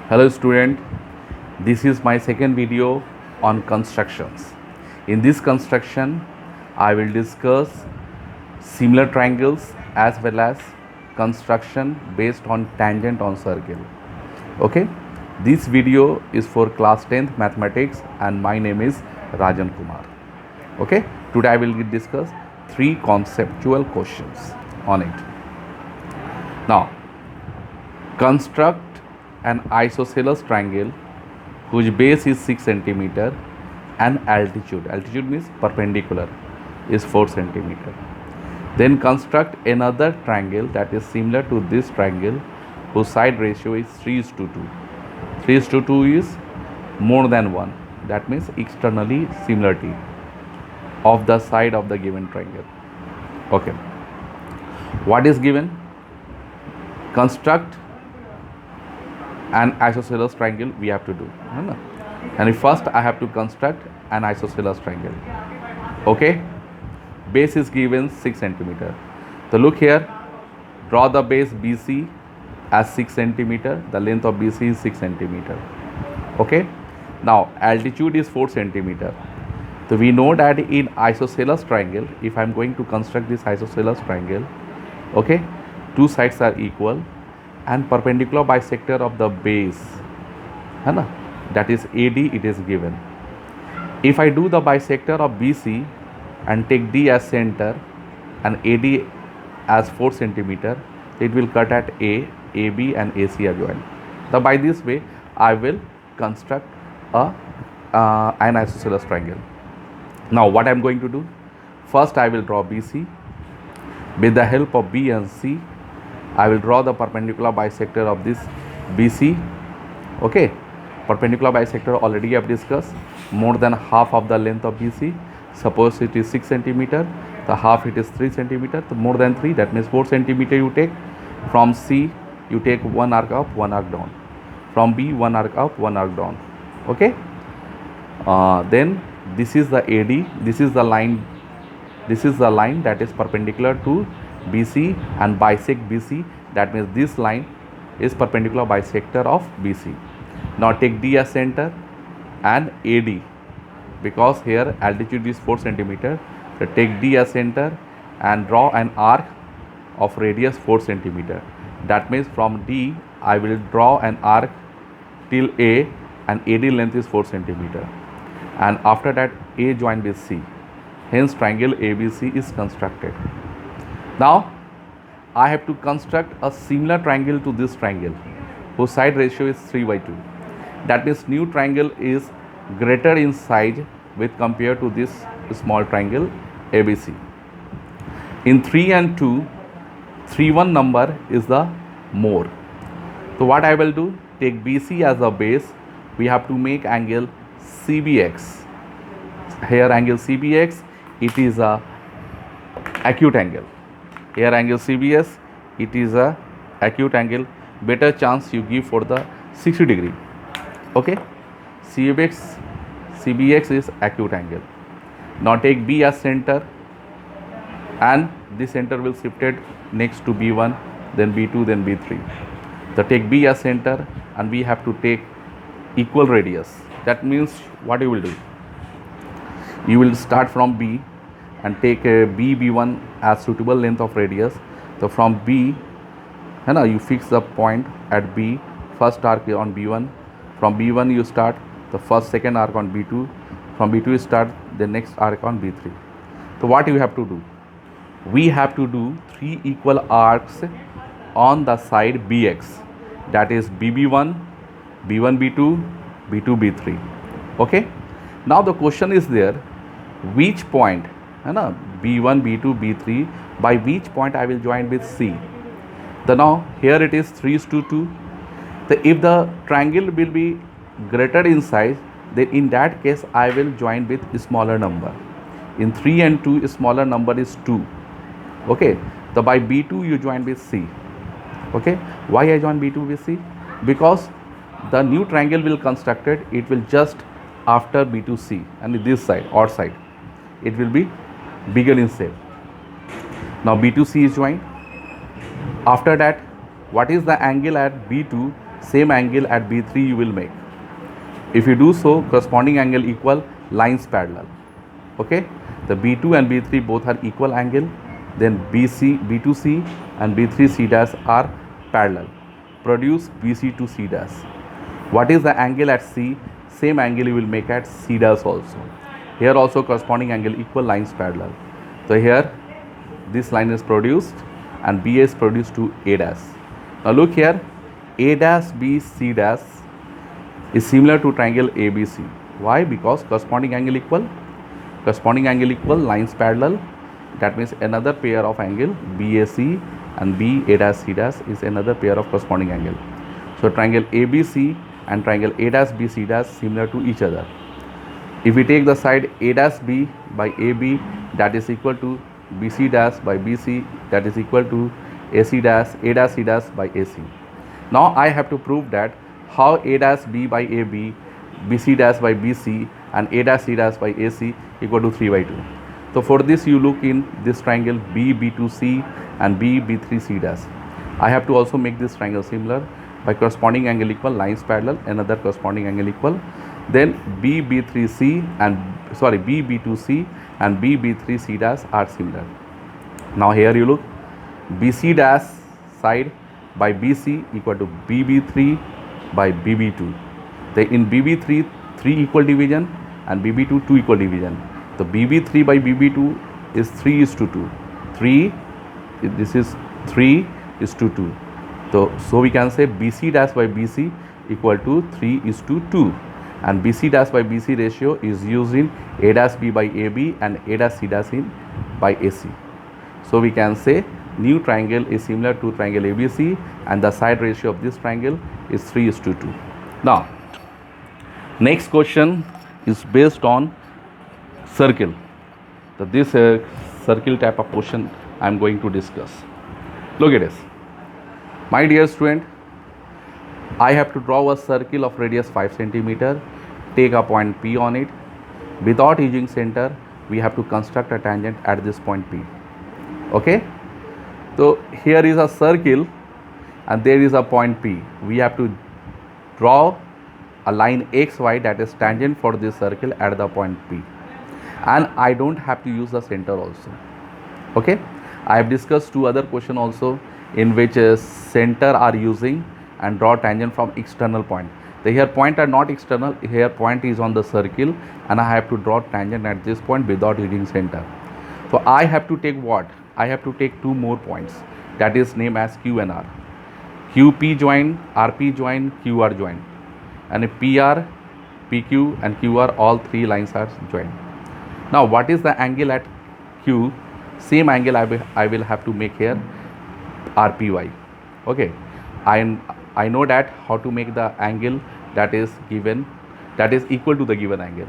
Hello student, this is my second video on constructions. In this construction, I will discuss similar triangles as well as construction based on tangent on circle. Okay, this video is for class 10th mathematics and my name is Rajan Kumar. Okay, today I will discuss three conceptual questions on it. Now, construct an isosceles triangle whose base is 6 centimeter and altitude means perpendicular is 4 centimeter. Then construct another triangle that is similar to this triangle whose side ratio is 3:2. 3:2 is more than 1, that means externally similarity of the side of the given triangle. Okay, what is given? Construct an isosceles triangle we have to do, and first I have to construct an isosceles triangle. Okay, base is given 6 centimeter. So look here, draw the base BC as 6 centimeter. The length of BC is 6 centimeter. Okay, now altitude is 4 centimeter. So we know that in isosceles triangle, if I am going to construct this isosceles triangle, okay, two sides are equal and perpendicular bisector of the base, that is AD, it is given. If I do the bisector of BC and take D as center and AD as 4 centimeter, it will cut at A, AB and AC are joined. So by this way I will construct an isosceles triangle. Now what I am going to do? First I will draw BC. With the help of B and C, I will draw the perpendicular bisector of this BC. Okay, perpendicular bisector already I have discussed, more than half of the length of BC. Suppose it is 6 centimeter, the half it is 3 centimeter, so more than 3, that means 4 centimeter you take. From C you take one arc up, one arc down. From B, one arc up, one arc down. Okay, then this is the AD, this is the line that is perpendicular to BC and bisect BC, that means this line is perpendicular bisector of BC. Now take D as center and AD, because here altitude is 4 centimeter, so take D as center and draw an arc of radius 4 centimeter. That means from D I will draw an arc till A and AD length is 4 centimeter, and after that A joined with C, hence triangle ABC is constructed. Now I have to construct a similar triangle to this triangle whose side ratio is 3/2. That means new triangle is greater in size with compared to this small triangle ABC. In 3 and 2, 3 1 number is the more. So what I will do, take BC as a base, we have to make angle CBX. Here angle CBX, it is a acute angle. Here angle CBS, it is a acute angle. Better chance you give for the 60 degree. Okay, CBX is acute angle. Now take B as center and this center will shifted next to B1, then B2, then B3. So take B as center and we have to take equal radius. That means what you will do? You will start from B and take B1 as suitable length of radius. So from B, you fix the point at B, first arc on B1. From B1 you start the first second arc on B2. From B2 you start the next arc on B3. So what you have to do? We have to do 3 equal arcs on the side BX, that is BB1, B1 B2, B2 B3. Okay, now the question is there, which point, B1 B2 B3, by which point I will join with C? So now here it is 3:2. So if the triangle will be greater in size, then in that case I will join with a smaller number. In 3 and 2 smaller number is 2. Okay, so by B2 you join with C. Okay, why I join B2 with C? Because the new triangle will constructed, it will just after B2C, and this side or side it will be bigger in shape. Now B2C is joined. After that, what is the angle at B2? same angle at B3 you will make. If you do so, corresponding angle equal lines parallel. Okay, the B2 and B3 both are equal angle, then B2C and B3C dash are parallel. Produce BC to C dash. What is the angle at C? Same angle you will make at C dash also. Here also corresponding angle equal lines parallel. So here this line is produced and B is produced to A dash. Now look here, A dash B C dash is similar to triangle ABC. Why? Because corresponding angle equal lines parallel. That means another pair of angle BAC and BA dash C dash is another pair of corresponding angle. So triangle ABC and triangle A dash B C dash similar to each other. If we take the side A dash B by AB, that is equal to BC dash by BC, that is equal to A C dash C dash by AC. Now I have to prove that how A dash B by AB, BC dash by BC and A dash C dash by AC equal to 3 by 2. So for this you look in this triangle B2C and B3C dash. I have to also make this triangle similar by corresponding angle equal lines parallel, another corresponding angle equal. Then B2C and B3C dash are similar. Now here you look, BC dash side by BC equal to BB3 by BB2. Then in BB3 3 equal division and BB2 2 equal division. So BB3 by BB2 is 3:2. 3, this is 3:2. So we can say BC dash by BC equal to 3:2, and BC dash by BC ratio is used in A dash B by AB and A dash C dash in by AC. So we can say new triangle is similar to triangle ABC and the side ratio of this triangle is 3:2. Now next question is based on circle. So this circle type of question I am going to discuss. Look at this. My dear student, I have to draw a circle of radius 5 centimeter, take a point P on it. Without using center, we have to construct a tangent at this point P. Okay, so here is a circle and there is a point P. We have to draw a line XY that is tangent for this circle at the point P, and I don't have to use the center also. Okay, I have discussed two other questions also in which center are using and draw tangent from external point. The here point are not external, here point is on the circle and I have to draw tangent at this point without using center. So I have to take what? I have to take two more points, that is named as Q and R. QP join, RP join, QR join, and PR, PQ and QR, all three lines are joined. Now what is the angle at Q? Same angle I will have to make here, RPY. Okay, I know that how to make the angle that is given, that is equal to the given angle.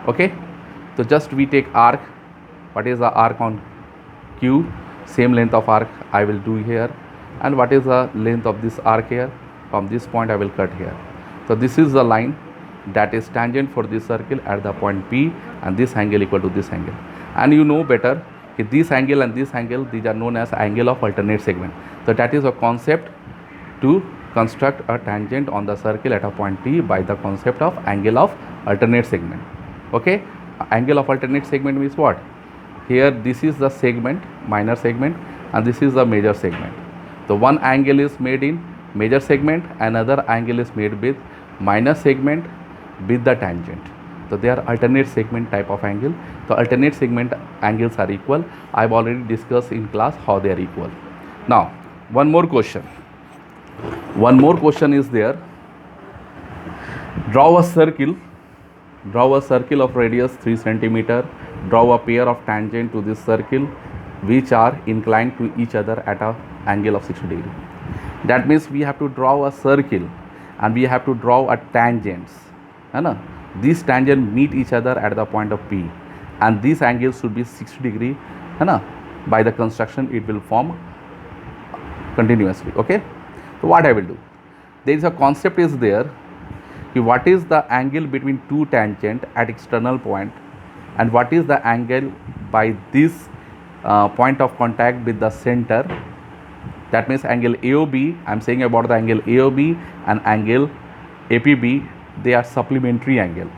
Okay, so just we take arc. What is the arc on Q? Same length of arc I will do here. And what is the length of this arc here? From this point I will cut here. So this is the line that is tangent for this circle at the point P, and this angle equal to this angle. And you know better, this angle and this angle, these are known as angle of alternate segment. So that is a concept to construct a tangent on the circle at a point P by the concept of angle of alternate segment. Okay, angle of alternate segment means what? Here this is the segment, minor segment, and this is the major segment. So one angle is made in major segment, another angle is made with minor segment with the tangent. So they are alternate segment type of angle. So alternate segment angles are equal. I have already discussed in class how they are equal. Now one more question. One more question is there. Draw a circle of radius 3 centimeter. Draw a pair of tangent to this circle which are inclined to each other at a angle of 60 degree. That means we have to draw a circle and we have to draw a tangents. These tangents meet each other at the point of P, and these angles should be 60 degree. By the construction it will form continuously. Okay, so what I will do, there is a concept is there. What is the angle between two tangent at external point, and what is the angle by this point of contact with the center That means angle AOB, I'm saying about the angle AOB and angle APB, they are supplementary angle.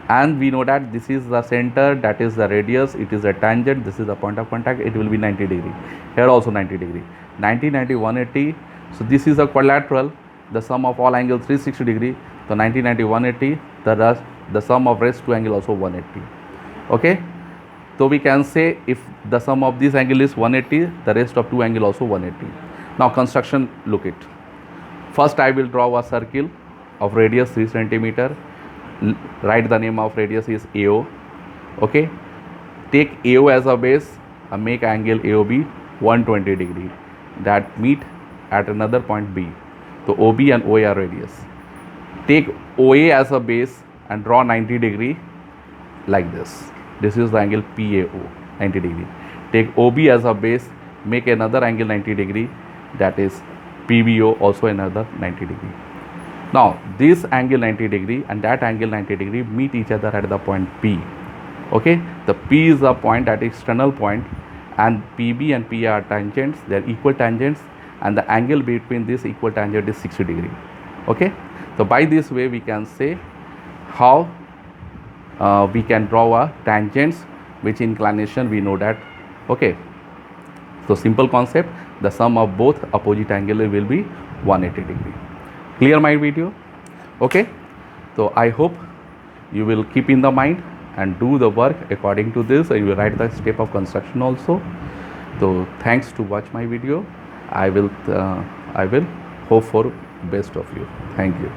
And we know that this is the center, that is the radius, it is a tangent, this is the point of contact, it will be 90 degree. Here also 90 degree. 90, 90, 180. So this is a quadrilateral, the sum of all angles 360 degree. So 90, 90, 180, the sum of rest two angle also 180. Okay. So we can say if the sum of this angle is 180, the rest of two angle also 180. Now construction, look it. First I will draw a circle of radius 3 centimeter. Write the name of radius is AO. Okay. Take AO as a base and make angle AOB 120 degree. That meet at another point B. So OB and OA are radius. Take OA as a base and draw 90 degree like this. This is the angle PAO, 90 degree. Take OB as a base, make another angle 90 degree, that is PBO, also another 90 degree. Now this angle 90 degree and that angle 90 degree meet each other at the point P. Okay, the P is the point, that is external point, and PB and P are tangents, they are equal tangents, and the angle between this equal tangent is 60 degree. Okay, so by this way we can say how we can draw a tangents which inclination we know that. Okay, so simple concept, the sum of both opposite angle will be 180 degree. Clear my video? Okay, so I hope you will keep in the mind and do the work according to this, and you will write the step of construction also. So thanks to watch my video. I will hope for best of you. Thank you.